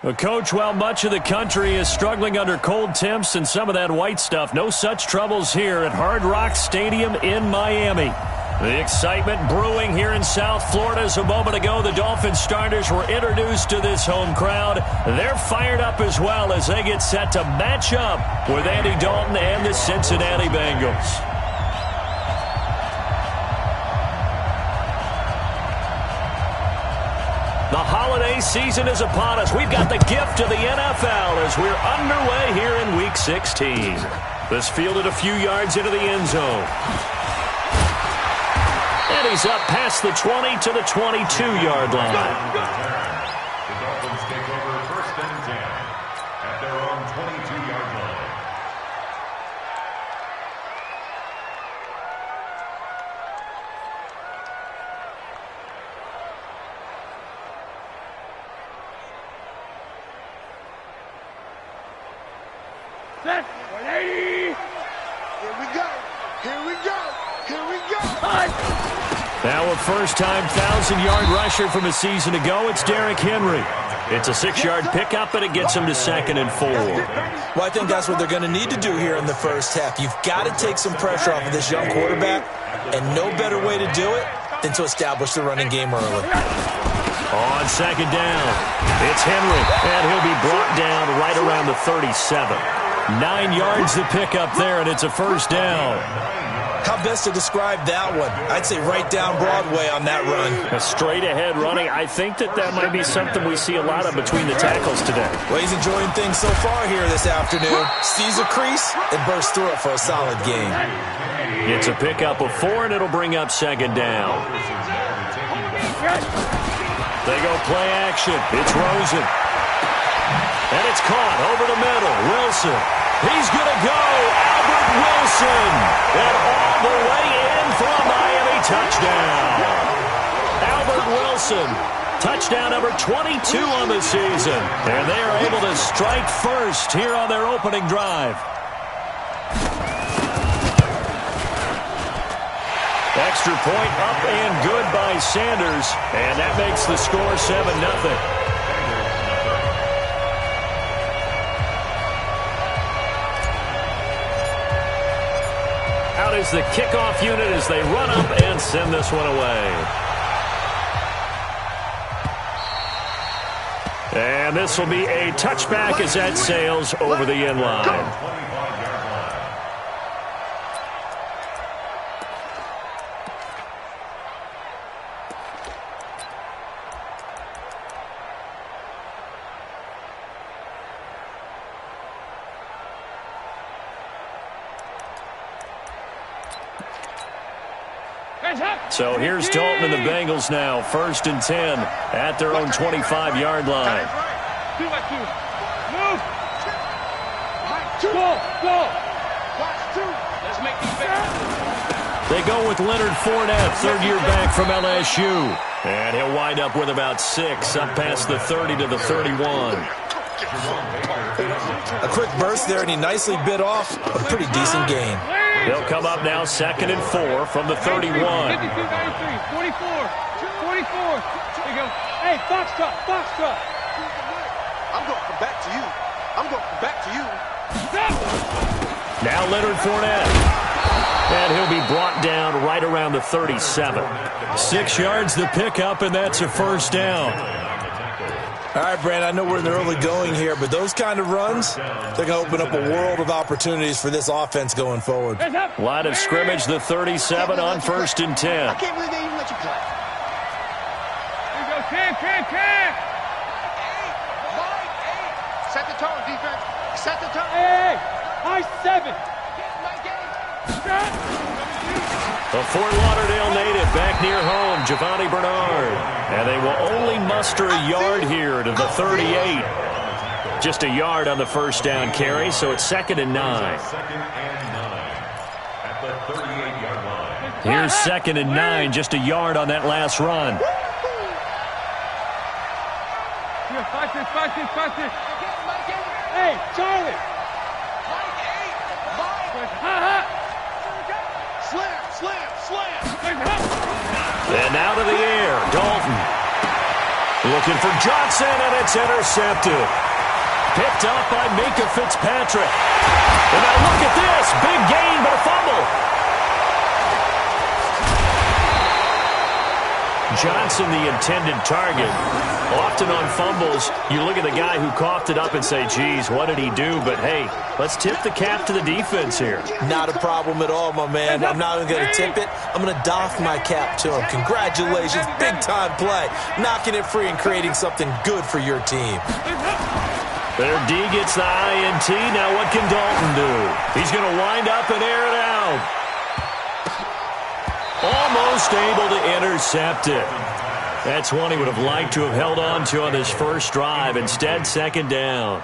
Well, Coach, while much of the country is struggling under cold temps and some of that white stuff, no such troubles here at Hard Rock Stadium in Miami. The excitement brewing here in South Florida. As a moment ago, the Dolphins starters were introduced to this home crowd. They're fired up as well as they get set to match up with Andy Dalton and the Cincinnati Bengals. The holiday season is upon us. We've got the gift of the NFL as we're underway here in Week 16. This fielded a few yards into the end zone. And he's up past the 20 to the 22-yard line. The Dolphins take over 1st and 10 at their own 22-yard line. Set, 180. Here we go. Here we go. Here we go. Now a first-time 1,000-yard rusher from a season ago, it's Derrick Henry. It's a 6-yard pickup, and it gets him to 2nd and 4. Well, I think that's what they're going to need to do here in the first half. You've got to take some pressure off of this young quarterback, and no better way to do it than to establish the running game early. On 2nd down, it's Henry, and he'll be brought down right around the 37. 9 yards to pick up there, and it's a first down. How best to describe that one? I'd say right down Broadway on that run. A straight-ahead running. I think that might be something we see a lot of between the tackles today. Well, he's enjoying things so far here this afternoon. Sees a crease and bursts through it for a solid gain. It's a pickup of 4, and it'll bring up 2nd down. They go play action. It's Rosen. And it's caught over the middle. Wilson. He's going to go. Albert Wilson. And all the way in for a Miami touchdown. Albert Wilson. Touchdown number 22 on the season. And they are able to strike first here on their opening drive. Extra point up and good by Sanders. And that makes the score 7-0. Out is the kickoff unit as they run up and send this one away. And this will be a touchback as that sails over the end line. So here's Dalton and the Bengals now, 1st and 10 at their own 25-yard line. Move. Go. Let's make these better. They go with Leonard Fournette, 3rd-year back from LSU. And he'll wind up with about 6, up past the 30 to the 31. A quick burst there, and he nicely bit off a pretty decent gain. They'll come up now 2nd and 4 from the 31. 52, 93, 44. There you go. Hey, Foxtrot. I'm going to come back to you. Now Leonard Fournette. And he'll be brought down right around the 37. 6 yards the pickup, and that's a first down. All right, Brand, I know we're in the early going here, but those kind of runs, they're going to open up a world of opportunities for this offense going forward. Line of scrimmage, the 37 on 1st and 10. I can't believe they even let you play. Here you go, Cam. Hey, set the tone, defense. Set the tone. Hey, high 7. A Fort Lauderdale native back near home, Giovanni Bernard. And they will only muster a yard here to the 38. Just a yard on the first down carry, so it's 2nd and 9. Here's 2nd and 9, just a yard on that last run. Hey, Charlie. Slam. And out of the air, Dalton. looking for Johnson, and it's intercepted. Picked up by Mika Fitzpatrick. And now look at this. Big gain, but a fumble. Johnson, the intended target. Often on fumbles, you look at the guy who coughed it up and say, geez, what did he do? But, hey, let's tip the cap to the defense here. Not a problem at all, my man. I'm not even going to tip it. I'm going to doff my cap to him. Congratulations. Big-time play. Knocking it free and creating something good for your team. Their D gets the INT. Now what can Dalton do? He's going to wind up and air it out. Almost able to intercept it. That's one he would have liked to have held on to on his first drive. Instead, second down.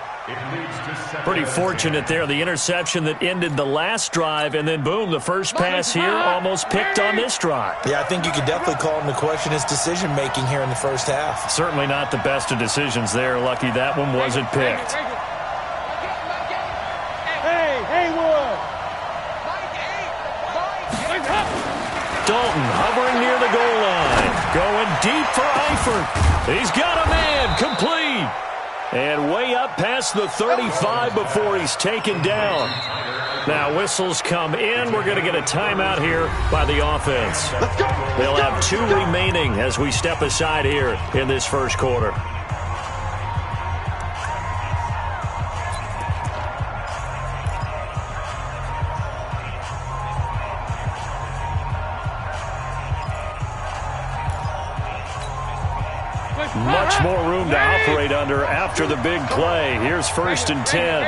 Pretty fortunate there. The interception that ended the last drive, and then, boom, the first pass here almost picked on this drive. Yeah, I think you could definitely call him to question his decision-making here in the first half. Certainly not the best of decisions there. Lucky that one wasn't picked. Dalton hovering near the goal line. Going deep for Eifert. He's got a man. Complete. And way up past the 35 before he's taken down. Now whistles come in. We're going to get a timeout here by the offense. They'll have 2 remaining as we step aside here in this first quarter. Much more room to operate under after the big play. Here's 1st and 10.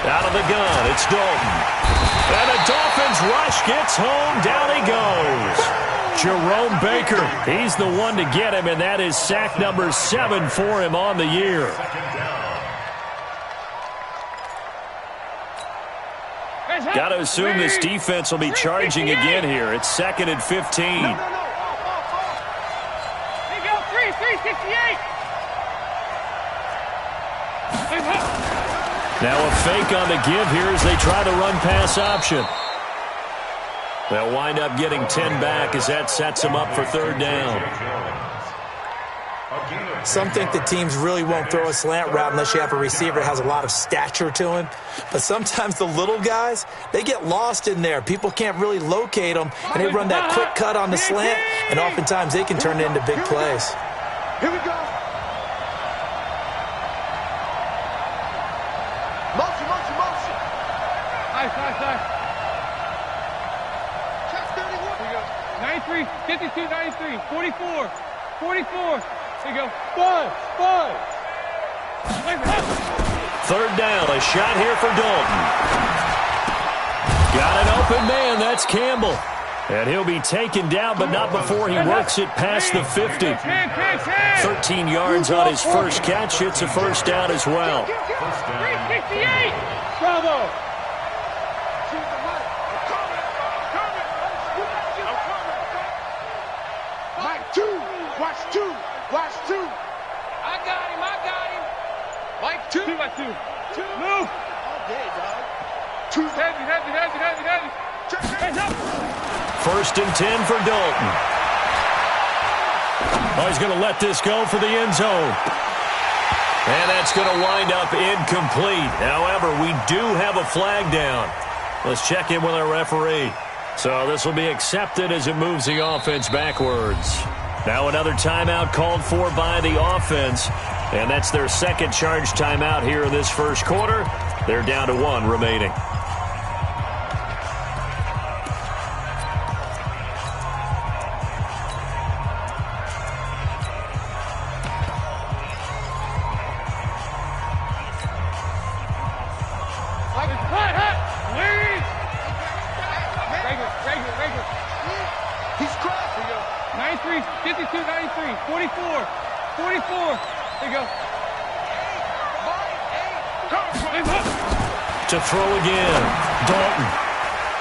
Out of the gun, it's Dalton. And the Dolphins rush gets home. Down he goes. Jerome Baker, he's the one to get him, and that is sack number 7 for him on the year. Got to assume this defense will be charging again here. It's 2nd and 15. There you go, 368. Now a fake on the give here as they try to run pass option. They'll wind up getting 10 back as that sets them up for 3rd down. Some think the teams really won't throw a slant route unless you have a receiver that has a lot of stature to him. But sometimes the little guys, they get lost in there. People can't really locate them, and they run that quick cut on the slant, and oftentimes they can turn it into big plays. Here we go. Motion. Nice. Check 31. Here we go. 93, 52, 93, 44. Here you go. 5. 3rd down, a shot here for Dalton. Got an open man, that's Campbell. And he'll be taken down, but not before he works it past the 50. 13 yards on his first catch. It's a 1st down as well. 368. Bravo. Mike 2. Watch 2. I got him. Mike 2. 2 by 2. Move. Okay, dog. 2. Heavy. Hands up. 1st and 10 for Dalton. Oh, he's going to let this go for the end zone. And that's going to wind up incomplete. However, we do have a flag down. Let's check in with our referee. So this will be accepted as it moves the offense backwards. Now another timeout called for by the offense. And that's their 2nd charge timeout here in this first quarter. They're down to 1 remaining. He's cracked. Here you go. 93, 52, 93, 44. Here you go. To throw again, Dalton.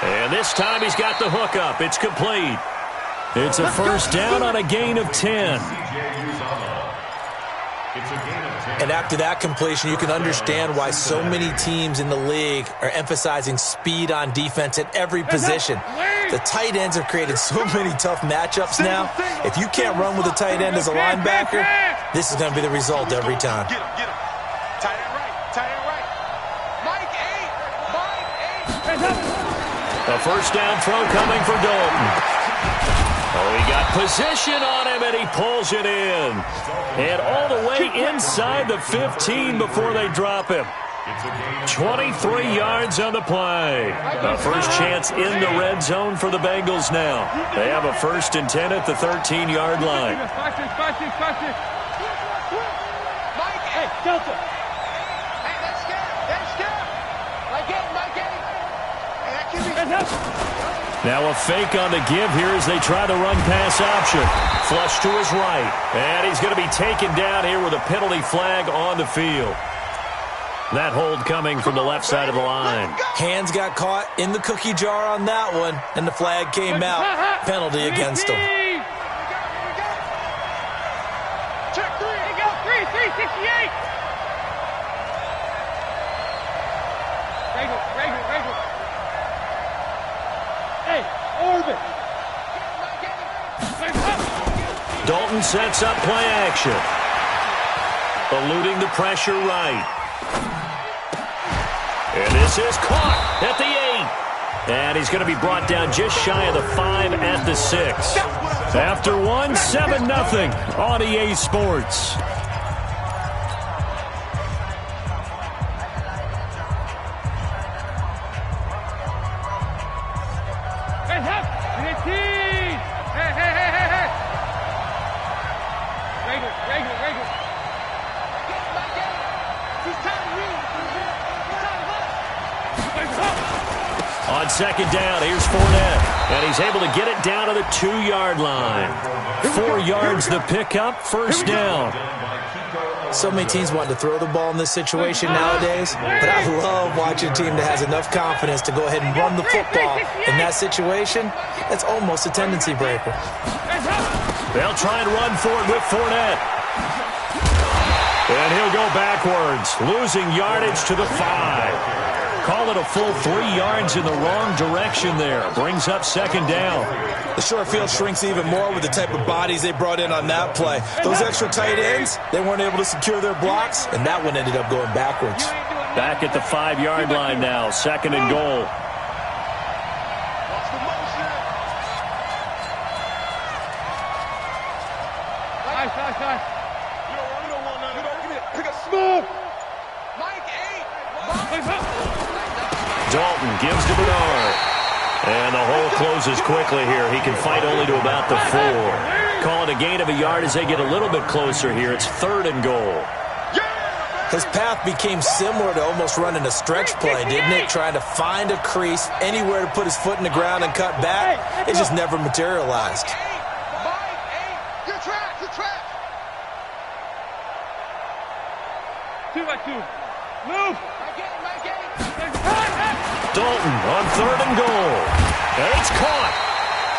And this time he's got the hook up. It's complete. It's a 1st down on a gain of 10. It's a gain of 10. And after that completion, you can understand why so many teams in the league are emphasizing speed on defense at every position. The tight ends have created so many tough matchups now. If you can't run with a tight end as a linebacker, this is going to be the result every time. Get him, get him. Tight end right, tight end right. Mike 8, Mike 8. A first down throw coming for Dalton. Oh, he got position on him, and he pulls it in. And all the way inside the 15 before they drop him. 23 yards on the play. A first chance in the red zone for the Bengals now. They have a 1st and 10 at the 13-yard line. Mike 8. Delta. Hey, that's scared. That's scared. Mike 8. Hey, that can be. Now a fake on the give here as they try the run-pass option. Flush to his right. And he's going to be taken down here with a penalty flag on the field. That hold coming from the left side of the line. Hands got caught in the cookie jar on that one, and the flag came out. Penalty against him. Check 3. Here go. 368. Regular. Hey, orbit. Dalton sets up play action. Eluding the pressure right. And this is caught at the 8. And he's going to be brought down just shy of the 5 at the 6. After one, 7-0 on EA Sports. On second down, here's Fournette, and he's able to get it down to the 2-yard line. 4 yards the pickup, first down. So many teams want to throw the ball in this situation nowadays, but I love watching a team that has enough confidence to go ahead and run the football. In that situation, that's almost a tendency breaker. They'll try and run for it with Fournette. And he'll go backwards, losing yardage to the 5. Call it a full 3 yards in the wrong direction there. Brings up second down. The short field shrinks even more with the type of bodies they brought in on that play. Those extra tight ends, they weren't able to secure their blocks, and that one ended up going backwards. Back at the 5-yard line now, second and goal. Nice. You don't want none. You don't give it. Pick a smooth. Mike 8. Dalton gives to Bernard. And the hole closes quickly here. He can fight only to about the 4. Call it a gain of a yard as they get a little bit closer here. It's 3rd and goal. His path became similar to almost running a stretch play, didn't it? Trying to find a crease, anywhere to put his foot in the ground and cut back. It just never materialized. Mike 8. You're trapped. 2 by 2. Move. Mike 8. Dalton on 3rd and goal. And it's caught.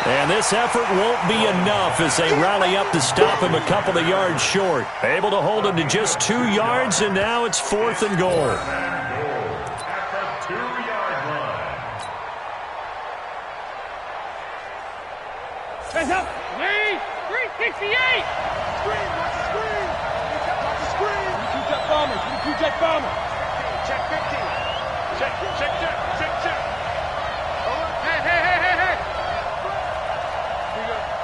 And this effort won't be enough as they rally up to stop him a couple of yards short. Able to hold him to just 2 yards, and now it's 4th and goal. At the 2-yard line. Hands up. 368. Screen. Watch the screen. You 2 jet bombers. Check 15. Check. Hey.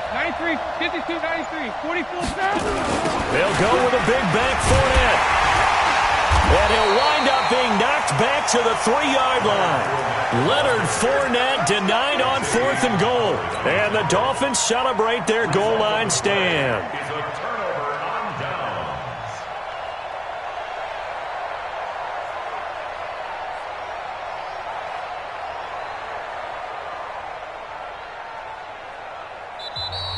93, 52, 93, 44 snaps. They'll go with a big back Fournette. And he'll wind up being knocked back to the 3-yard line. Leonard Fournette denied on 4th and goal. And the Dolphins celebrate their goal line stand. It's a turnover on downs.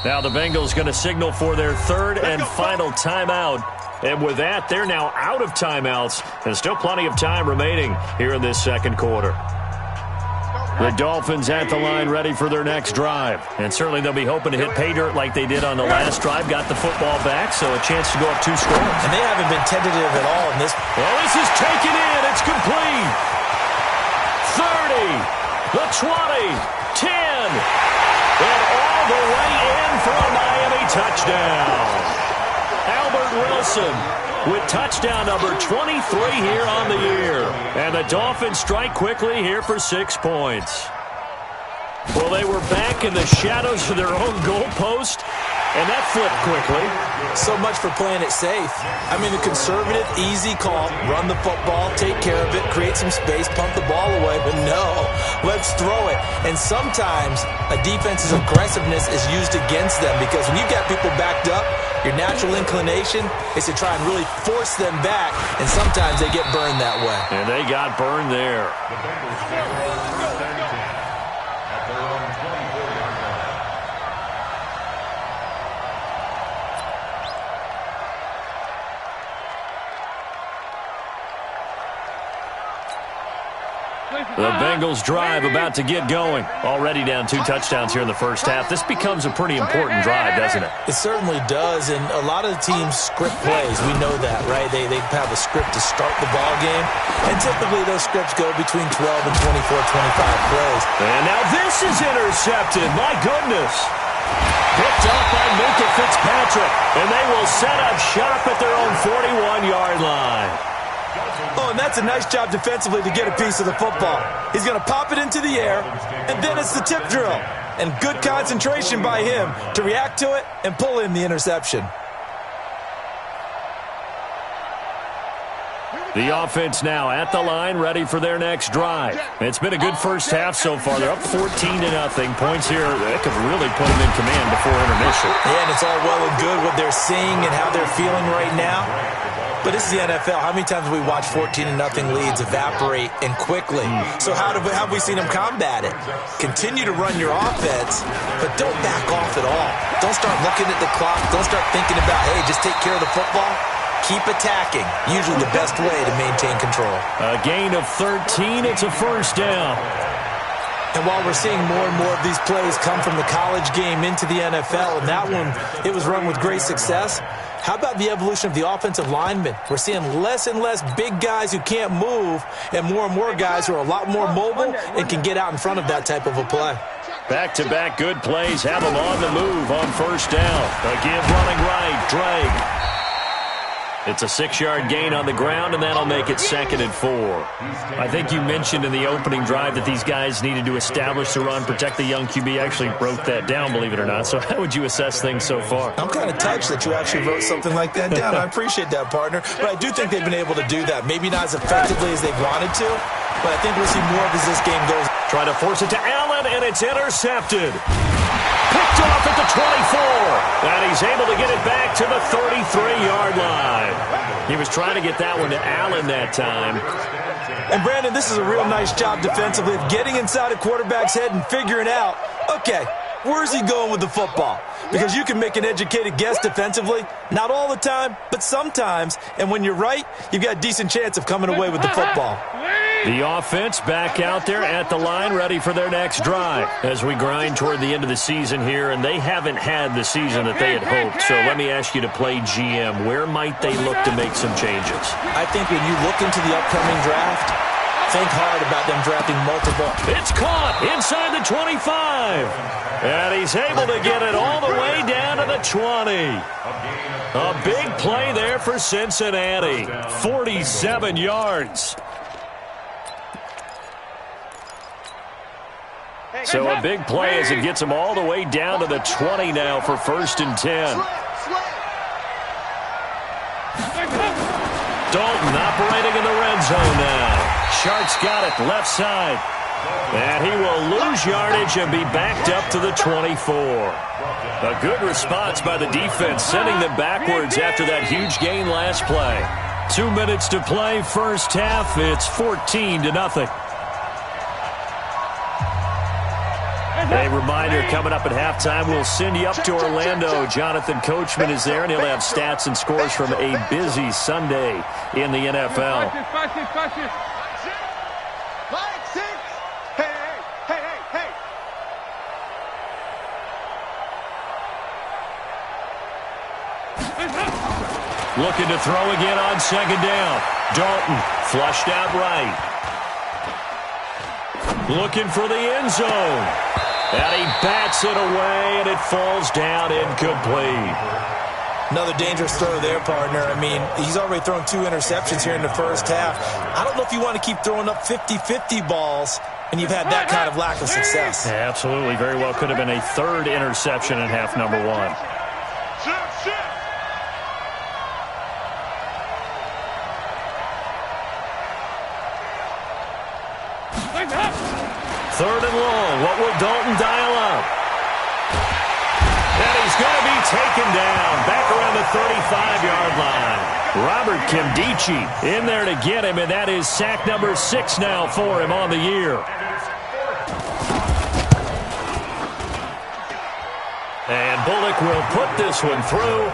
Now the Bengals going to signal for their 3rd and final timeout. And with that, they're now out of timeouts. And still plenty of time remaining here in this second quarter. The Dolphins at the line ready for their next drive. And certainly they'll be hoping to hit pay dirt like they did on the last drive. Got the football back, so a chance to go up 2 scores. And they haven't been tentative at all in this. Well, this is taken in. It's complete. 30, the 20, 10, and all the way in for a Miami touchdown. Albert Wilson with touchdown number 23 here on the year. And the Dolphins strike quickly here for 6 points. Well, they were back in the shadows of their own goalpost, and that flipped quickly. So much for playing it safe. I mean, the conservative, easy call, run the football, take care of it, create some space, punt the ball away. But no, let's throw it. And sometimes a defense's aggressiveness is used against them because when you've got people backed up, your natural inclination is to try and really force them back, and sometimes they get burned that way. And they got burned there. The Bengals take over first and 10 at their own 24-yard line. The Bengals drive about to get going. Already down 2 touchdowns here in the first half. This becomes a pretty important drive, doesn't it? It certainly does, and a lot of the teams script plays. We know that, right? They have a script to start the ball game, and typically those scripts go between 12 and 24, 25 plays. And now this is intercepted. My goodness. Picked up by Minka Fitzpatrick, and they will set up shop at their own 41-yard line. Oh, and that's a nice job defensively to get a piece of the football. He's going to pop it into the air, and then it's the tip drill. And good concentration by him to react to it and pull in the interception. The offense now at the line, ready for their next drive. It's been a good first half so far. They're up 14-0. Points here that could really put them in command before intermission. Yeah, and it's all well and good what they're seeing and how they're feeling right now. But this is the NFL. How many times have we watched 14-0 leads evaporate and quickly? So how have we seen them combat it? Continue to run your offense, but don't back off at all. Don't start looking at the clock. Don't start thinking about, hey, just take care of the football. Keep attacking. Usually the best way to maintain control. A gain of 13. It's a first down. And while we're seeing more and more of these plays come from the college game into the NFL, and that one, it was run with great success, how about the evolution of the offensive linemen? We're seeing less and less big guys who can't move and more guys who are a lot more mobile and can get out in front of that type of a play. Back-to-back good plays have them on the move on first down. A give running right, Drake. It's a 6-yard gain on the ground, and that'll make it 2nd and 4. I think you mentioned in the opening drive that these guys needed to establish the run, protect the young QB. I actually wrote that down, believe it or not. So how would you assess things so far? I'm kind of touched that you actually wrote something like that down. I appreciate that, partner. But I do think they've been able to do that. Maybe not as effectively as they wanted to, but I think we'll see more of as this game goes. Trying to force it to Allen, and it's intercepted. Picked off at the 24, and he's able to get it back to the 33-yard line. He was trying to get that one to Allen that time. And, Brandon, this is a real nice job defensively of getting inside a quarterback's head and figuring out, okay, where's he going with the football? Because you can make an educated guess defensively, not all the time, but sometimes. And when you're right, you've got a decent chance of coming away with the football. The offense back out there at the line, ready for their next drive as we grind toward the end of the season here, and they haven't had the season that they had hoped. So let me ask you to play GM. Where might they look to make some changes? I think when you look into the upcoming draft, think hard about them drafting multiple. It's caught inside the 25. And he's able to get it all the way down to the 20. A big play there for Cincinnati. 47 yards. So a big play as it gets him all the way down to the 20 now for 1st and 10. Dalton operating in the red zone now. Shark's got it left side. And he will lose yardage and be backed up to the 24. A good response by the defense, sending them backwards after that huge gain last play. 2 minutes to play, first half. It's 14-0. A reminder, coming up at halftime, we'll send you up to Orlando. Jonathan Coachman is there, and he'll have stats and scores from a busy Sunday in the NFL. Hey, Looking to throw again on second down. Dalton flushed out right. Looking for the end zone. And he bats it away, and it falls down incomplete. Another dangerous throw there, partner. I mean, he's already thrown 2 interceptions here in the first half. I don't know if you want to keep throwing up 50-50 balls when you've had that kind of lack of success. Yeah, absolutely. Very well could have been a 3rd interception in half number 1. Third and long. What will Dalton dial up? And he's going to be taken down back around the 35-yard line. Robert Kimdichie in there to get him, and that is sack number 6 now for him on the year. And Bullock will put this one through,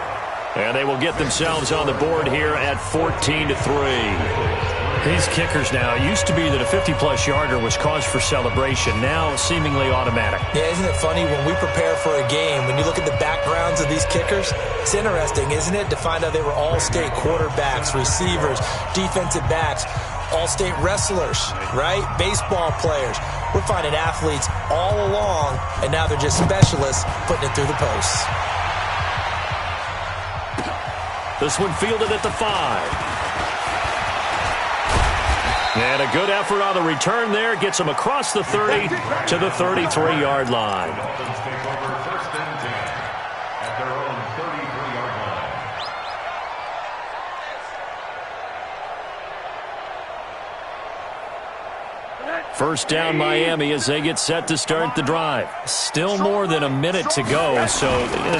and they will get themselves on the board here at 14-3. These kickers now, it used to be that a 50-plus yarder was cause for celebration. Now seemingly automatic. Yeah, isn't it funny when we prepare for a game, when you look at the backgrounds of these kickers, it's interesting, isn't it, to find out they were all-state quarterbacks, receivers, defensive backs, all-state wrestlers, right? Baseball players. We're finding athletes all along, and now they're just specialists putting it through the posts. This one fielded at the 5. And a good effort on the return there. Gets him across the 30 to the 33-yard line. Dolphins take over 1st and 10 at their own 33-yard line. First down Miami as they get set to start the drive. Still more than a minute to go, so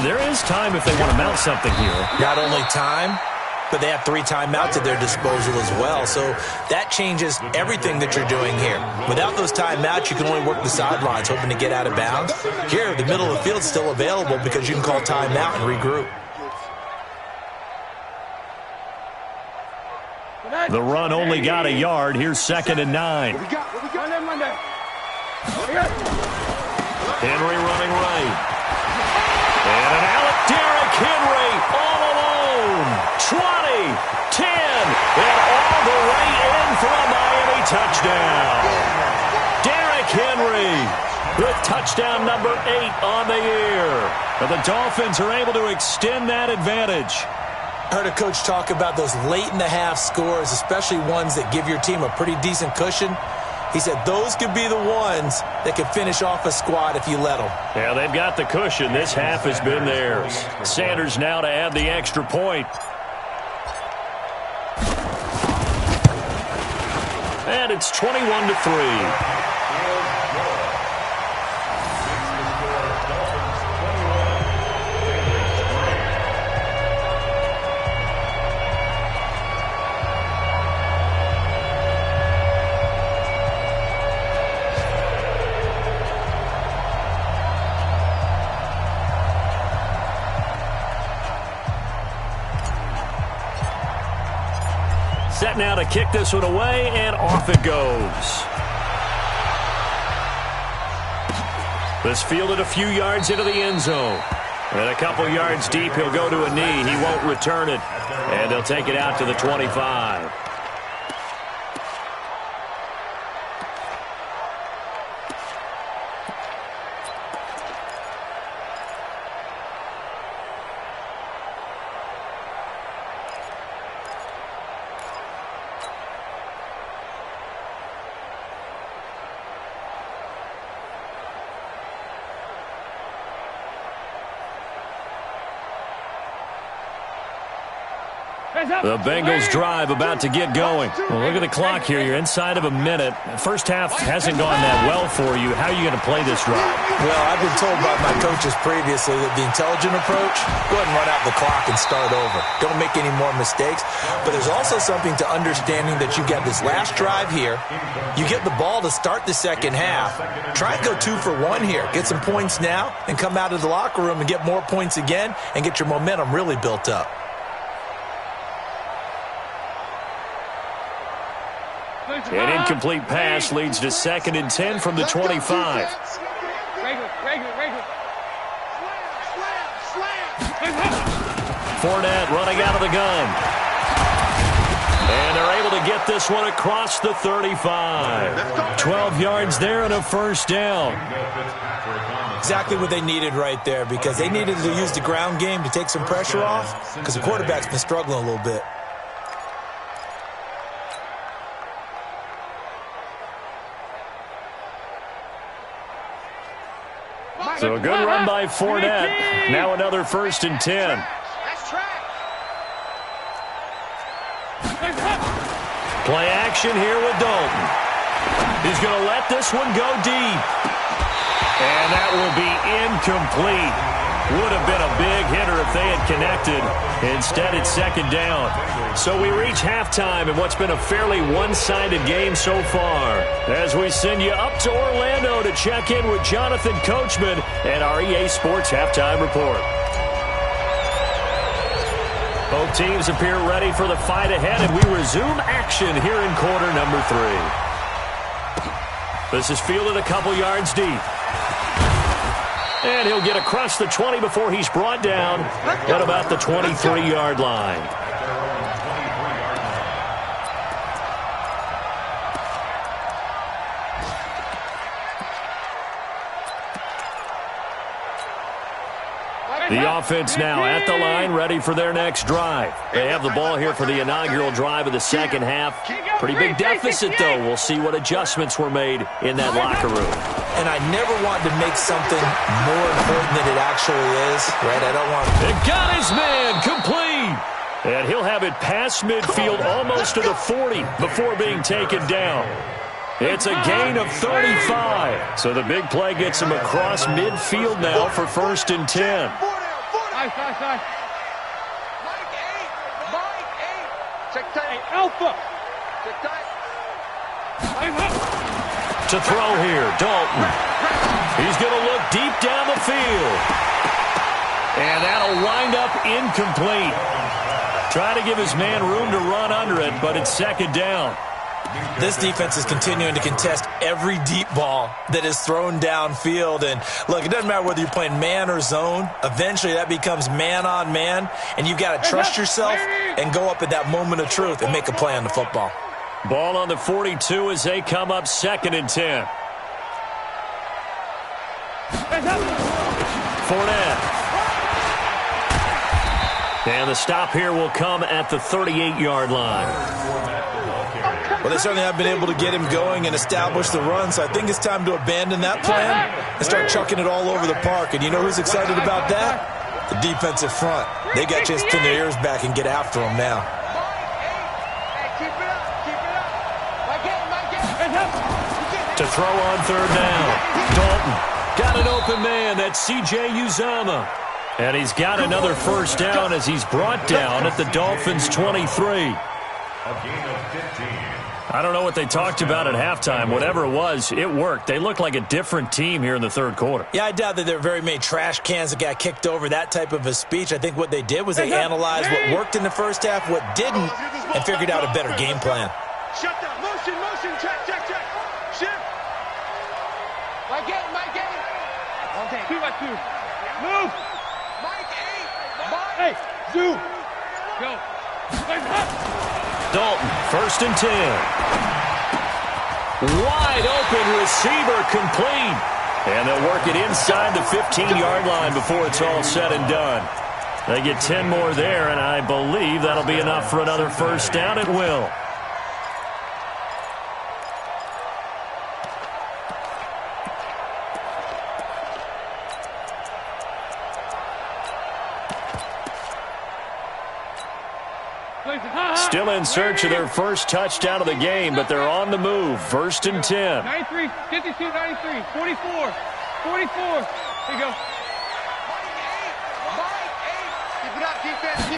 there is time if they want to mount something here. Not only time, but they have 3 timeouts at their disposal as well. So that changes everything that you're doing here. Without those timeouts, you can only work the sidelines, hoping to get out of bounds. Here, the middle of the field's still available because you can call timeout and regroup. The run only got a yard. Here's 2nd and 9. Henry running right. And an Alec Derrick Henry all alone. 20, 10, and all the way in for a Miami touchdown. Derrick Henry with touchdown number 8 on the year. And the Dolphins are able to extend that advantage. I heard a coach talk about those late-in-the-half scores, especially ones that give your team a pretty decent cushion. He said those could be the ones that could finish off a squad if you let them. Yeah, they've got the cushion. This half has been theirs. Sanders now to add the extra point. And it's 21-3. Set now to kick this one away, and off it goes. This fielded a few yards into the end zone. And a couple yards deep, he'll go to a knee. He won't return it. And they'll take it out to the 25. The Bengals drive about to get going. Well, look at the clock here. You're inside of a minute. First half hasn't gone that well for you. How are you going to play this drive? Well, I've been told by my coaches previously that the intelligent approach, go ahead and run out the clock and start over. Don't make any more mistakes. But there's also something to understanding that you get this last drive here. You get the ball to start the second half. Try and go 2 for 1 here. Get some points now and come out of the locker room and get more points again and get your momentum really built up. An incomplete pass leads to 2nd and 10 from the 25. Fournette running out of the gun. And they're able to get this one across the 35. 12 yards there and a first down. Exactly what they needed right there, because they needed to use the ground game to take some pressure off, because the quarterback's been struggling a little bit. So a good run by Fournette. Now another 1st and 10. Play action here with Dalton. He's going to let this one go deep. And that will be incomplete. Would have been a big hitter if they had connected. Instead, it's 2nd down. So we reach halftime in what's been a fairly one-sided game so far. As we send you up to Orlando to check in with Jonathan Coachman and our EA Sports Halftime Report. Both teams appear ready for the fight ahead, and we resume action here in quarter number 3. This is fielded a couple yards deep. And he'll get across the 20 before he's brought down at about the 23-yard line. The offense now at the line, ready for their next drive. They have the ball here for the inaugural drive of the second half. Pretty big deficit, though. We'll see what adjustments were made in that locker room. And I never want to make something more important than it actually is, right? I don't want... It got his man complete. And he'll have it past midfield almost to the 40 before being taken down. It's a gain of 35. So the big play gets him across midfield now for 1st and 10. Nice. Mike 8. Check tight. Alpha. Check tight. To throw here, Dalton. He's going to look deep down the field. And that'll wind up incomplete. Try to give his man room to run under it, but it's 2nd down. This defense is continuing to contest every deep ball that is thrown downfield. And, look, it doesn't matter whether you're playing man or zone. Eventually, that becomes man-on-man, and you've got to trust yourself and go up at that moment of truth and make a play on the football. Ball on the 42 as they come up 2nd and 10. Fournette. And the stop here will come at the 38-yard line. Well, they certainly have been able to get him going and establish the run, so I think it's time to abandon that plan and start chucking it all over the park. And you know who's excited about that? The defensive front. They got a chance to pin their ears back and get after him now. To throw on 3rd down. Dalton got an open man. That's C.J. Uzomah. And he's got another 1st down as he's brought down at the Dolphins' 23. I don't know what they talked about at halftime. Whatever it was, it worked. They look like a different team here in the 3rd quarter. Yeah, I doubt that there are very many trash cans that got kicked over, that type of a speech. I think what they did was they analyzed what worked in the first half, what didn't, and figured out a better game plan. Shut down. Motion. Check. Shift. My game. Okay. 2 by 2. Move. Mike 8. Hey, do. Go. Dalton, 1st and 10. Wide open receiver complete. And they'll work it inside the 15-yard line before it's all said and done. They get 10 more there, and I believe that'll be enough for another 1st down. It will. Still in search of their first touchdown of the game, but they're on the move. 1st and 10. 93, 52, 93, 44. 44. Here you go. Keep it up, defense.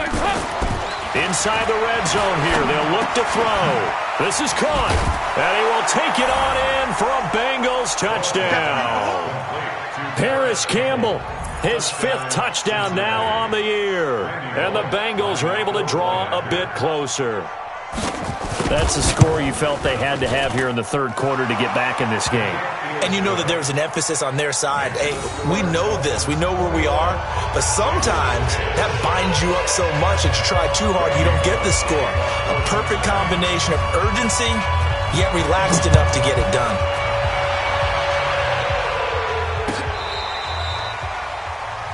Inside the red zone here. They'll look to throw. This is caught. And he will take it on in for a Bengals touchdown. Paris Campbell, his 5th touchdown now on the year. And the Bengals are able to draw a bit closer. That's the score you felt they had to have here in the third quarter to get back in this game. And you know that there's an emphasis on their side. Hey, we know this. We know where we are. But sometimes that binds you up so much that you try too hard, you don't get the score. A perfect combination of urgency, yet relaxed enough to get it done.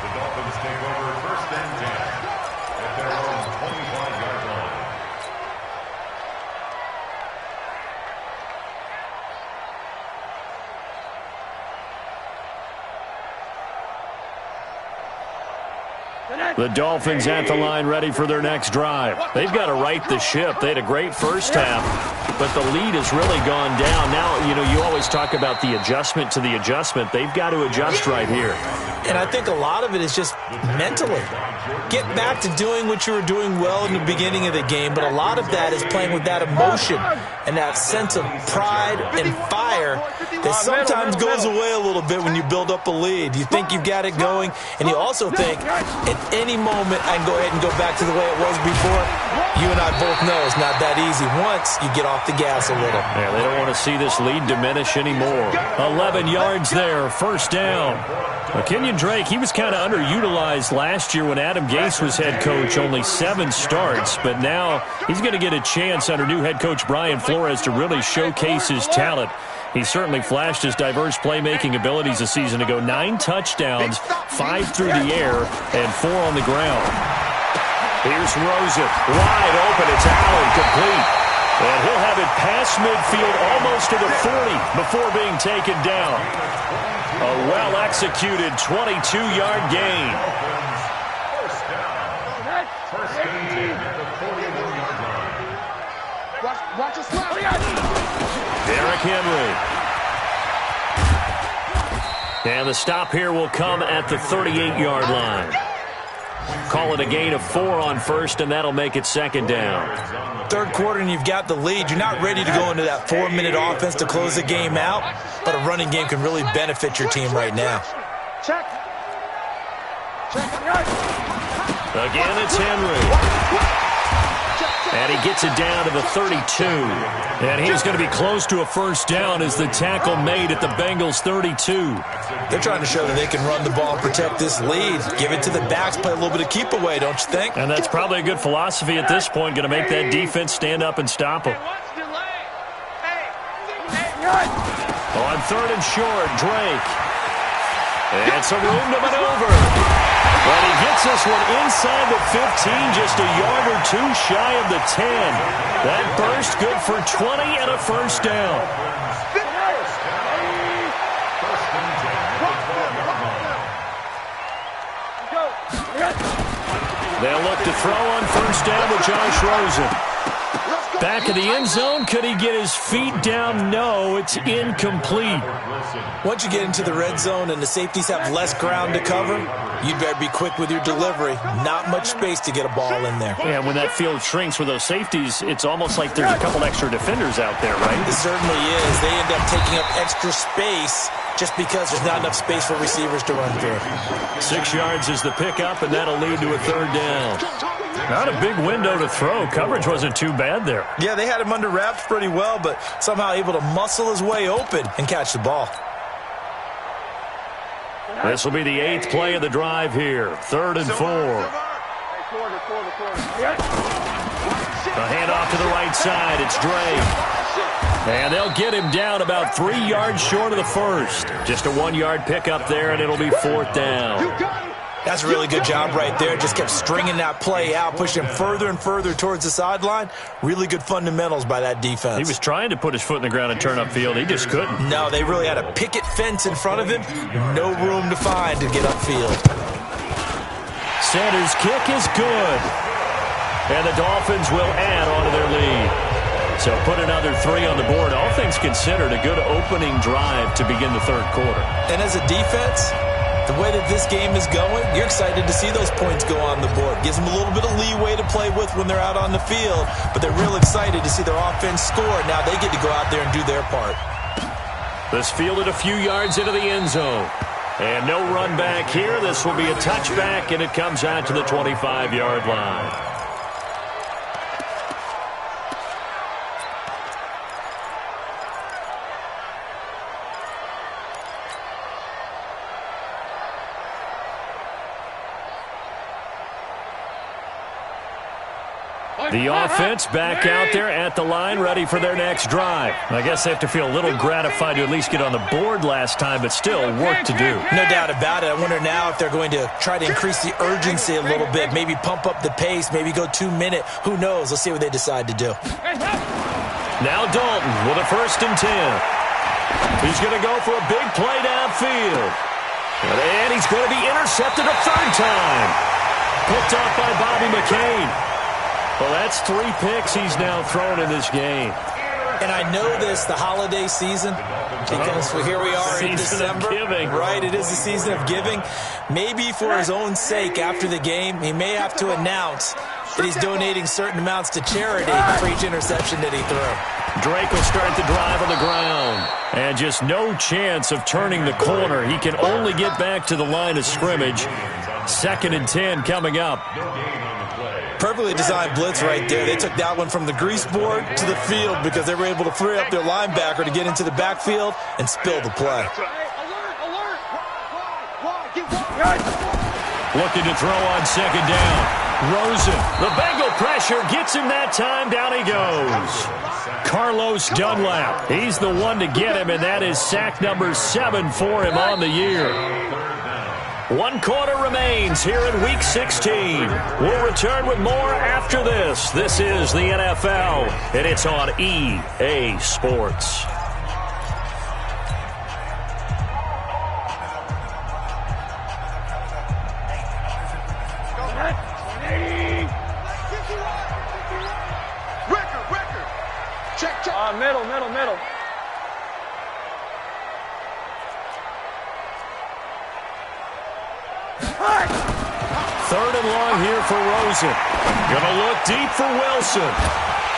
The Dolphins take over first and 10 at their own 25-yard line. The Dolphins at the line ready for their next drive. They've got to right the ship. They had a great first half, but the lead has really gone down. Now, you always talk about the adjustment to the adjustment. They've got to adjust right here. And I think a lot of it is just mentally. Get back to doing what you were doing well in the beginning of the game, but a lot of that is playing with that emotion and that sense of pride and fire that sometimes goes away a little bit when you build up a lead. You think you've got it going, and you also think at any moment I can go ahead and go back to the way it was before. You and I both know it's not that easy once you get off the gas a little. Yeah, they don't want to see this lead diminish anymore. 11 yards there, first down. Kenyon Drake, he was kind of underutilized last year when Adam Gase was head coach, only 7 starts, but now he's going to get a chance under new head coach Brian Flores to really showcase his talent. He certainly flashed his diverse playmaking abilities a season ago. 9 touchdowns, 5 through the air, and 4 on the ground. Here's Rosen, wide open, it's Allen, complete. And he'll have it past midfield, almost to the 40 before being taken down. A well-executed 22-yard gain. First and 10 at the 41-yard line. Watch us slap. Derrick Henry. And the stop here will come at the 38-yard line. Call it a gain of 4 on first, and that'll make it second down. Third quarter and you've got the lead. You're not ready to go into that 4-minute offense to close the game out, but a running game can really benefit your team right now. Check. Again, it's Henry. And he gets it down to the 32. And he's going to be close to a first down as the tackle made at the Bengals' 32. They're trying to show that they can run the ball and protect this lead. Give it to the backs, play a little bit of keep away, don't you think? And that's probably a good philosophy at this point, going to make that defense stand up and stop them. On third and short, Drake. And some room to maneuver. But he gets this one inside the 15, just a yard or 2 shy of the 10. That burst good for 20 and a first down. They'll look to throw on first down with Josh Rosen. Back in the end zone, could he get his feet down? No, it's incomplete. Once you get into the red zone and the safeties have less ground to cover, you'd better be quick with your delivery. Not much space to get a ball in there. Yeah, when that field shrinks with those safeties, it's almost like there's a couple extra defenders out there, right? It certainly is. They end up taking up extra space just because there's not enough space for receivers to run through. 6 yards is the pickup, and that'll lead to a third down. Not a big window to throw. Coverage wasn't too bad there. Yeah, they had him under wraps pretty well, but somehow able to muscle his way open and catch the ball. This will be the 8th play of the drive here. 3rd and 4. The handoff to the right side. It's Drake. And they'll get him down about 3 yards short of the first. Just a 1-yard pickup there, and it'll be 4th down. That's a really good job right there. Just kept stringing that play out, pushing him further and further towards the sideline. Really good fundamentals by that defense. He was trying to put his foot in the ground and turn upfield. He just couldn't. No, they really had a picket fence in front of him. No room to find to get upfield. Sanders' kick is good. And the Dolphins will add on to their lead. So put another 3 on the board. All things considered, a good opening drive to begin the third quarter. And as a defense, the way that this game is going, you're excited to see those points go on the board. Gives them a little bit of leeway to play with when they're out on the field, but they're real excited to see their offense score. Now they get to go out there and do their part. This fielded a few yards into the end zone. And no run back here. This will be a touchback, and it comes out to the 25-yard line. The offense back out there at the line, ready for their next drive. I guess they have to feel a little gratified to at least get on the board last time, but still work to do. No doubt about it. I wonder now if they're going to try to increase the urgency a little bit, maybe pump up the pace, maybe go 2-minute. Who knows? Let's see what they decide to do. Now Dalton with a 1st and 10. He's going to go for a big play downfield. And he's going to be intercepted a 3rd time. Picked off by Bobby McCain. Well, that's 3 picks he's now thrown in this game. And I know this, the holiday season, because here we are in December. Giving. Right, it is the season of giving. Maybe for his own sake after the game, he may have to announce that he's donating certain amounts to charity for each interception that he threw. Drake will start the drive on the ground. And just no chance of turning the corner. He can only get back to the line of scrimmage. 2nd and 10 coming up. Perfectly designed blitz right there. They took that one from the grease board to the field because they were able to free up their linebacker to get into the backfield and spill the play. Looking to throw on 2nd down. Rosen, the Bengal pressure gets him that time. Down he goes. Carlos Dunlap, he's the one to get him, and that is sack number 7 for him on the year. 1 quarter remains here in Week 16. We'll return with more after this. This is the NFL, and it's on EA Sports. Middle. 3rd and long here for Rosen. Gonna look deep for Wilson.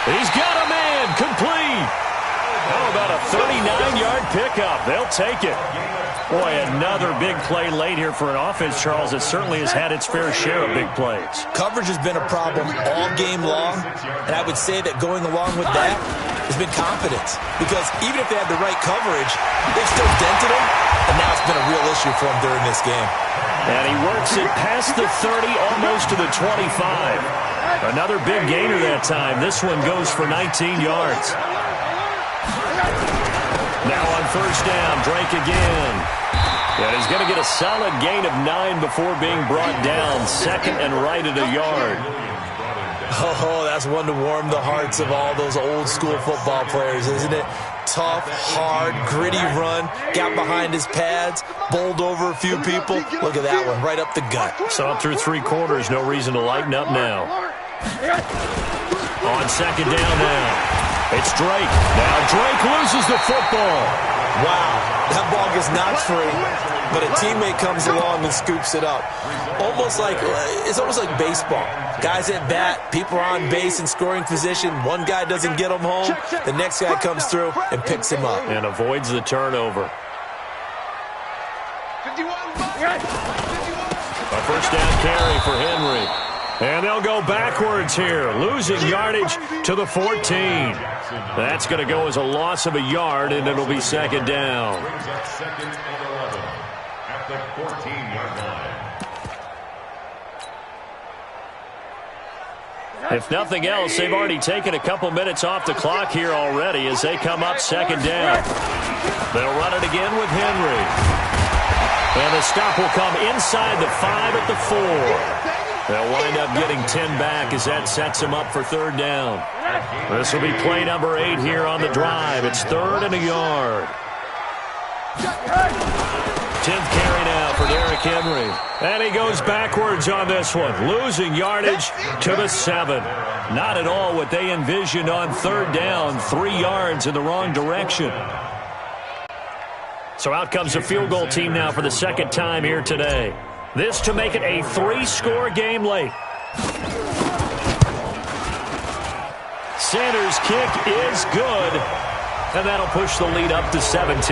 He's got a man, complete. How about a 39-yard pickup? They'll take it. Boy, another big play late here for an offense, Charles, that certainly has had its fair share of big plays. Coverage has been a problem all game long, and I would say that going along with that has been confidence. Because even if they had the right coverage, they've still dented them, and now it's been a real issue for them during this game. And he works it past the 30, almost to the 25. Another big gainer that time. This one goes for 19 yards. Now on 1st down, Drake again. And he's going to get a solid gain of 9 before being brought down. 2nd and right at a yard. Oh, that's one to warm the hearts of all those old-school football players, isn't it? Tough, hard, gritty run, got behind his pads, bowled over a few people. Look at that one, right up the gut. Saw it through 3 quarters, no reason to lighten up now. On 2nd down now, it's Drake. Now Drake loses the football. Wow, that ball gets knocked free, but a teammate comes along and scoops it up. It's almost like baseball. Guys at bat, people are on base in scoring position. One guy doesn't get him home. The next guy comes through and picks him up. And avoids the turnover. 51. A 1st down carry for Henry. And they'll go backwards here, losing yardage to the 14. That's going to go as a loss of a yard, and it'll be 2nd down. Brings up 2nd and 11 at the 14-yard line. If nothing else, they've already taken a couple minutes off the clock here already as they come up 2nd down. They'll run it again with Henry. And the stop will come inside the 5 at the 4. They'll wind up getting 10 back as that sets them up for 3rd down. This will be play number 8 here on the drive. It's 3rd and a yard. 10th carry now for Derrick Henry. And he goes backwards on this one, losing yardage to the 7. Not at all what they envisioned on 3rd down, 3 yards in the wrong direction. So out comes the field goal team now for the 2nd time here today. This to make it a 3-score game late. Sanders' kick is good, and that'll push the lead up to 17.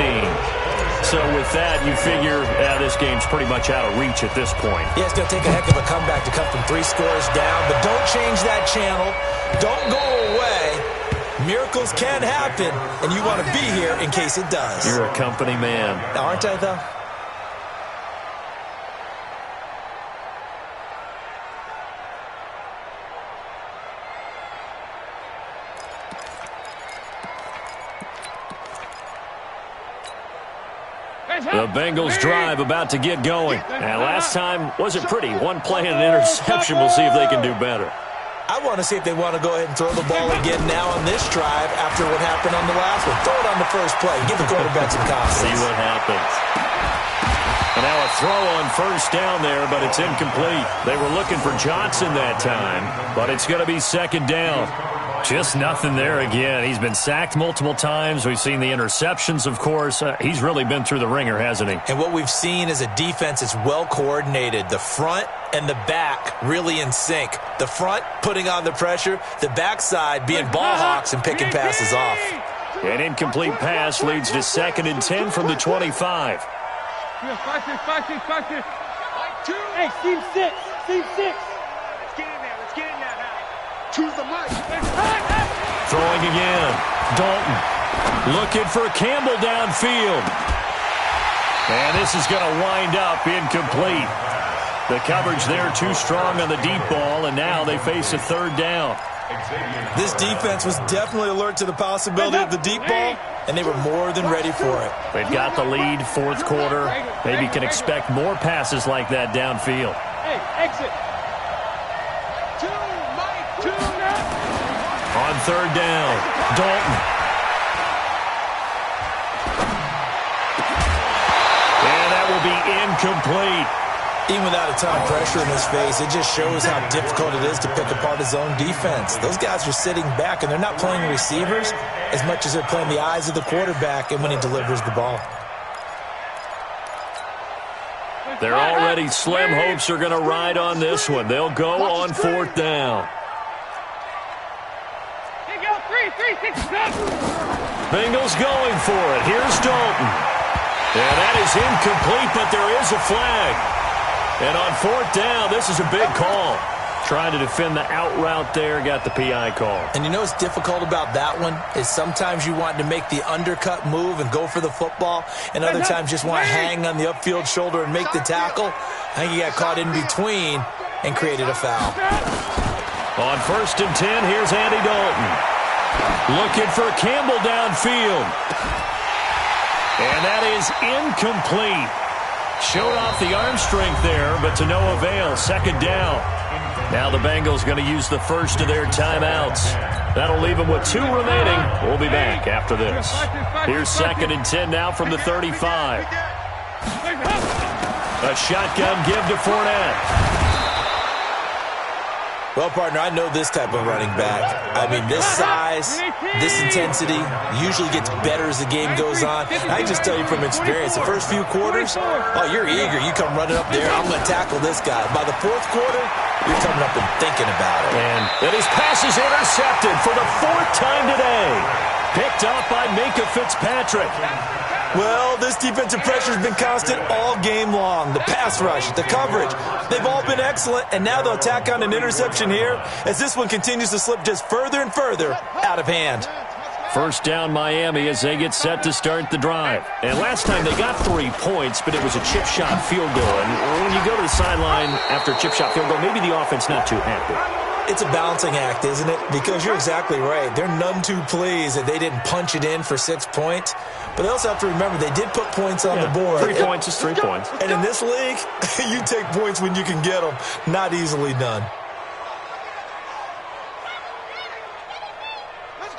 So with that, you figure this game's pretty much out of reach at this point. Yeah, it's going to take a heck of a comeback to come from 3 scores down, but don't change that channel. Don't go away. Miracles can happen, and you want to be here in case it does. You're a company man. Aren't I, though? The Bengals drive about to get going. And last time wasn't pretty. One play and an interception. We'll see if they can do better. I want to see if they want to go ahead and throw the ball again now on this drive after what happened on the last one. Throw it on the first play. Give the quarterback some confidence. See what happens. And now a throw on first down there, but it's incomplete. They were looking for Johnson that time, but it's going to be second down. Just nothing there again. He's been sacked multiple times. We've seen the interceptions, of course. He's really been through the ringer, hasn't he? And what we've seen is a defense that's well coordinated. The front and the back really in sync. The front putting on the pressure, the backside being ball hawks and picking passes off. An incomplete pass leads to 2nd and 10 from the 25. Hey, team 6. Team 6. Let's get in there. Let's get in there now. Choose the mic. Throwing again. Dalton looking for Campbell downfield. And this is going to wind up incomplete. The coverage there too strong on the deep ball, and now they face a third down. This defense was definitely alert to the possibility of the deep ball, and they were more than ready for it. They've got the lead, fourth quarter. Maybe can expect more passes like that downfield. Hey, exit. On third down, Dalton. And that will be incomplete. Even without a ton of pressure in his face, it just shows how difficult it is to pick apart his own defense. Those guys are sitting back, and they're not playing receivers as much as they're playing the eyes of the quarterback and when he delivers the ball. They're already slim hopes are going to ride on this one. They'll go on fourth down. Bengals going for it. Here's Dalton. And that is incomplete, but there is a flag. And on fourth down, this is a big call. Trying to defend the out route there, got the PI call. And you know what's difficult about that one is sometimes you want to make the undercut move and go for the football, and other times just want to hang on the upfield shoulder and make the tackle. I think he got caught in between and created a foul. On 1st and 10, here's Andy Dalton. Looking for Campbell downfield. And that is incomplete. Showed off the arm strength there, but to no avail. Second down. Now the Bengals going to use the first of their timeouts. That'll leave them with 2 remaining. We'll be back after this. Here's 2nd and 10 now from the 35. A shotgun give to Fournette. Well, partner, I know this type of running back. I mean, this size, this intensity usually gets better as the game goes on. I can just tell you from experience, the first few quarters, oh, you're eager. You come running up there, I'm going to tackle this guy. By the fourth quarter, you're coming up and thinking about it. And his pass is intercepted for the 4th time today. Picked up by Minkah Fitzpatrick. Well, this defensive pressure has been constant all game long. The pass rush, the coverage, they've all been excellent, and now they'll tack on an interception here as this one continues to slip just further and further out of hand. First down Miami as they get set to start the drive. And last time they got 3 points, but it was a chip shot field goal. And when you go to the sideline after a chip shot field goal, maybe the offense not too happy. It's a balancing act, isn't it? Because you're exactly right. They're none too pleased that they didn't punch it in for 6 points. But they also have to remember they did put points on the board. 3 points is 3 points. And in this league, you take points when you can get them. Not easily done.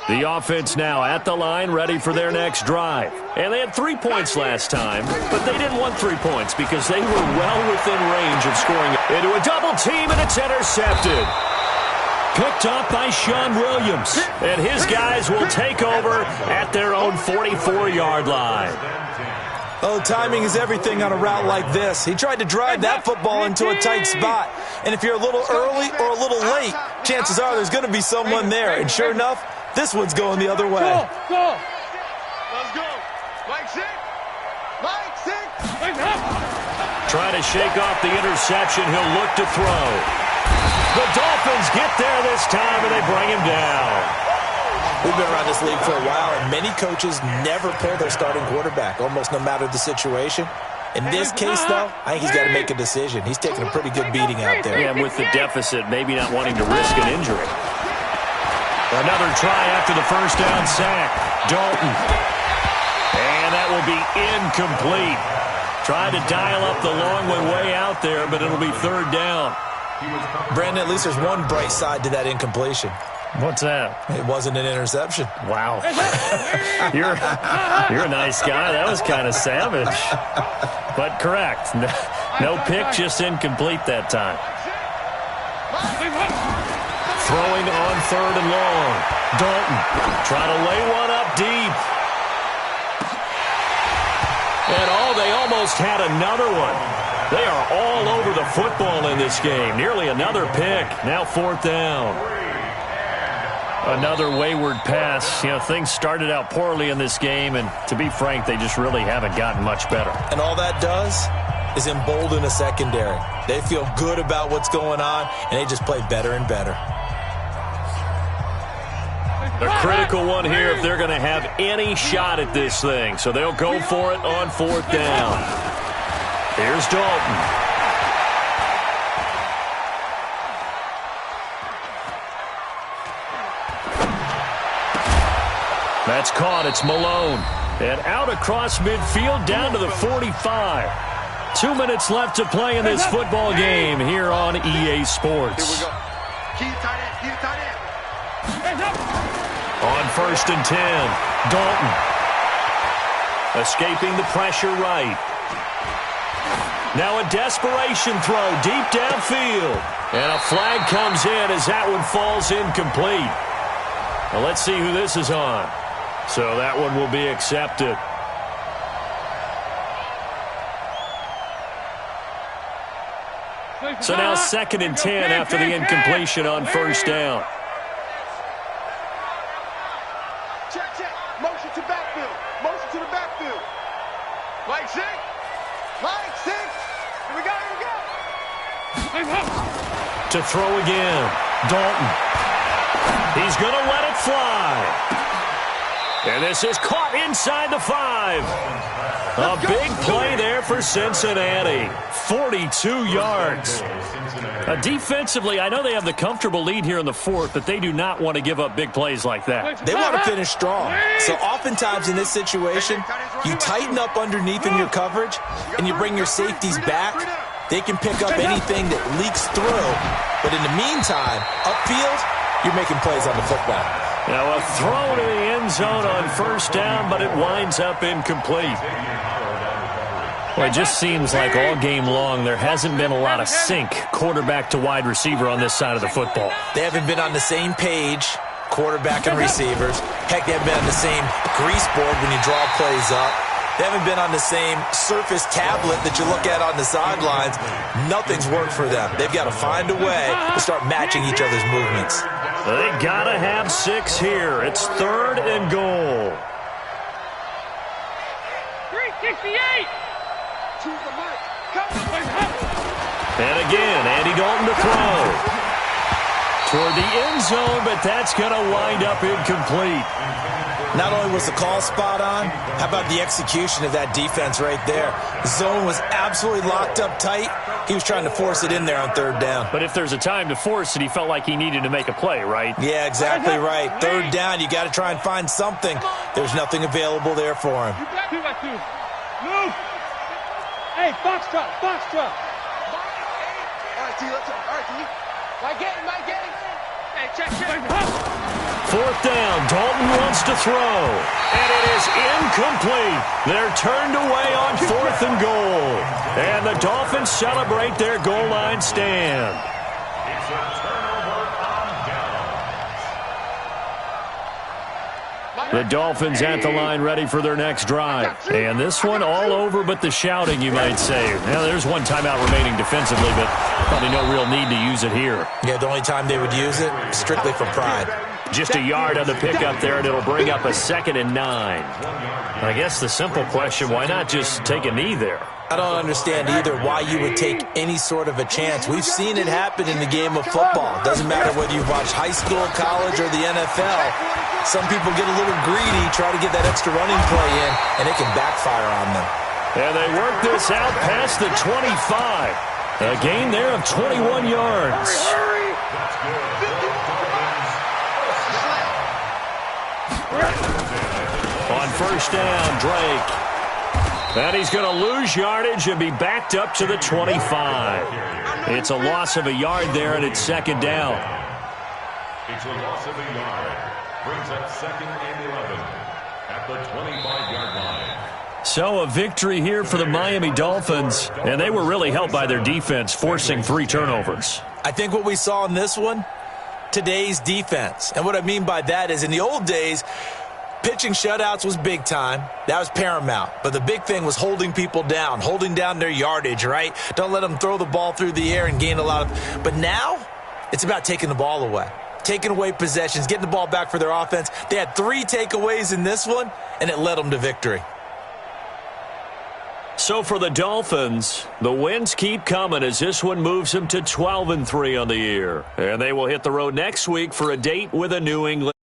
The offense now at the line, ready for their next drive. And they had 3 points last time, but they didn't want 3 points because they were well within range of scoring into a double team, and it's intercepted. Picked up by Sean Williams, and his guys will take over at their own 44-yard line. Oh, timing is everything on a route like this. He tried to drive that football into a tight spot. And if you're a little early or a little late, chances are there's going to be someone there. And sure enough, this one's going the other way. Go. Let's go. Mike 6. Mike 6. Trying to shake off the interception. He'll look to throw. The Dolphins get there this time, and they bring him down. We've been around this league for a while, and many coaches never pull their starting quarterback, almost no matter the situation. In this case, though, I think he's got to make a decision. He's taking a pretty good beating out there. Yeah, with the deficit, maybe not wanting to risk an injury. Another try after the first down sack. Dalton. And that that will be incomplete. Tried to dial up the long one way out there, but it'll be third down. Brandon, at least there's one bright side to that incompletion. What's that? It wasn't an interception. Wow. You're a nice guy. That was kind of savage. But correct. No pick, just incomplete that time. Throwing on third and long. Dalton trying to lay one up deep. And they almost had another one. They are all over the football in this game. Nearly another pick. Now fourth down. Another wayward pass. You know, things started out poorly in this game, and to be frank, they just really haven't gotten much better. And all that does is embolden a secondary. They feel good about what's going on, and they just play better and better. The critical one here if they're going to have any shot at this thing. So they'll go for it on fourth down. Here's Dalton. That's caught. It's Malone. And out across midfield down to the 45. 2 minutes left to play in this football game here on EA Sports. Here we go. Keep it tight end. Keep it tight end. On first and 10, Dalton. Escaping the pressure right. Now a desperation throw deep downfield. And a flag comes in as that one falls incomplete. Now let's see who this is on. So that one will be accepted. So now second and 10 after the incompletion on first down. Check, check. Motion to backfield. Motion to the backfield. Like six. Like six. Here we go, here we go. To throw again. Dalton. He's going to let it fly. And this is caught inside the 5. A big play there for Cincinnati. 42 yards. Defensively, I know they have the comfortable lead here in the fourth, but they do not want to give up big plays like that. They want to finish strong. So oftentimes in this situation, you tighten up underneath in your coverage, and you bring your safeties back. They can pick up anything that leaks through. But in the meantime, upfield, you're making plays on the football. Now a throw to the end zone on first down, but it winds up incomplete. Well, it just seems like all game long there hasn't been a lot of sync quarterback to wide receiver on this side of the football. They haven't been on the same page, quarterback and receivers. Heck, they haven't been on the same grease board when you draw plays up. They haven't been on the same surface tablet that you look at on the sidelines. Nothing's worked for them. They've got to find a way to start matching each other's movements. They got to have 6 here. It's third and goal. 368. Choose the mic. And again, Andy Dalton to throw. Toward the end zone, but that's going to wind up incomplete. Not only was the call spot on, how about the execution of that defense right there? The zone was absolutely locked up tight. He was trying to force it in there on third down. But if there's a time to force it, he felt like he needed to make a play, right? Yeah, exactly right. Third down, you got to try and find something. There's nothing available there for him. 2 by 2. Move. Hey, box drop, box drop. All right, T, let's go. All right, T. Mike getting. Hey, check. Fourth down, Dalton wants to throw, and it is incomplete. They're turned away on fourth and goal, and the Dolphins celebrate their goal line stand. It's a turnover on downs. The Dolphins at the line ready for their next drive. And this one all over but the shouting, you might say. Now, there's one timeout remaining defensively, but probably no real need to use it here. Yeah, the only time they would use it, strictly for pride. Just a yard on the pickup there, and it'll bring up a 2nd and 9. I guess the simple question, why not just take a knee there? I don't understand either why you would take any sort of a chance. We've seen it happen in the game of football. Doesn't matter whether you've watched high school, college, or the NFL. Some people get a little greedy, try to get that extra running play in, and it can backfire on them. And they work this out past the 25. A gain there of 21 yards. On first down, Drake. And he's going to lose yardage and be backed up to the 25. It's a loss of a yard there, and it's second down. It's a loss of a yard. Brings up 2nd and 11 at the 25-yard line. So a victory here for the Miami Dolphins, and they were really helped by their defense, forcing 3 turnovers. I think what we saw in this one, today's defense. And what I mean by that is in the old days, pitching shutouts was big time. That was paramount. But the big thing was holding people down, holding down their yardage, right? Don't let them throw the ball through the air and gain a lot of. But now it's about taking the ball away, taking away possessions, getting the ball back for their offense. They had 3 takeaways in this one, and it led them to victory. So for the Dolphins, the wins keep coming as this one moves them to 12-3 on the year. And they will hit the road next week for a date with a New England.